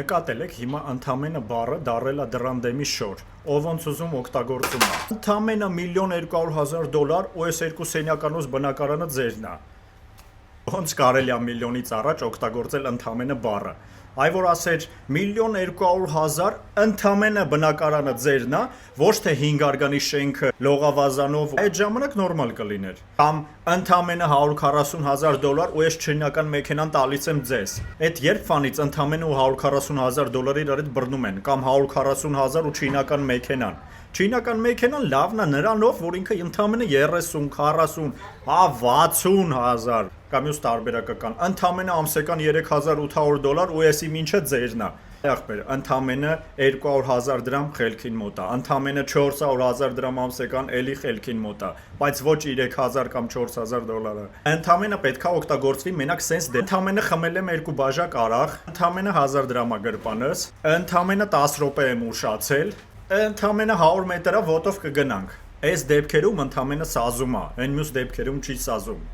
Նկատել եք հիմա ընդամենը բառը դարել է դրան դեմի շոր, ով ոնց ուզում օգտագործում է։ Ընդամենը $1,200,000 ու այս երկու սենյականոց բնակարանը ձերն է։ Ոնց կարելի է միլիոնից առաջ օգտագործել ընդամենը բառը։ Այ որ ասեր $1,200,000 ընդամենը բնակարանը ձերն է, ոչ թե 5 արգանի շենքը լողավազանով, այդ ժամանակ նորմալ կլիներ։ Կամ ընդամենը $140,000 ու այս չինական մեքենան տալիս եմ ձեզ։ Այդ երբ ֆանից ընդամենը ու $140,000 իրար հետ բռնում են, կամ 140,000 ու չինական մեքենան։ Չինական մեքենան լավն է նրանով, որ ինքը ընդամենը 30, 40, 60,000 կամ մյուս տարբերակական, ընդամենը ամսական $3,800 ու եսի մինչը ձերն է։ Ախպեր, ընդամենը 200,000 դրամ խելքին մոտ է, ընդամենը 400,000 դրամ ամսական էլի խելքին մոտ է, բայց ոչ 3,000 կամ $4,000։ Ընդամենը պետքա օգտագործվի մենակ սենց դե։ Ընդամենը խմել եմ 2 բաժակ արաղ, ընդամենը 1000 դրամա գրպանս, ընդամենը 10 րոպե եմ ուշացել, ընդամենը 100 մետրը ոտով կգնանք։ Այս դեպքերում ընդամենը սազում է, այն մյուս դեպքերում չի սազում։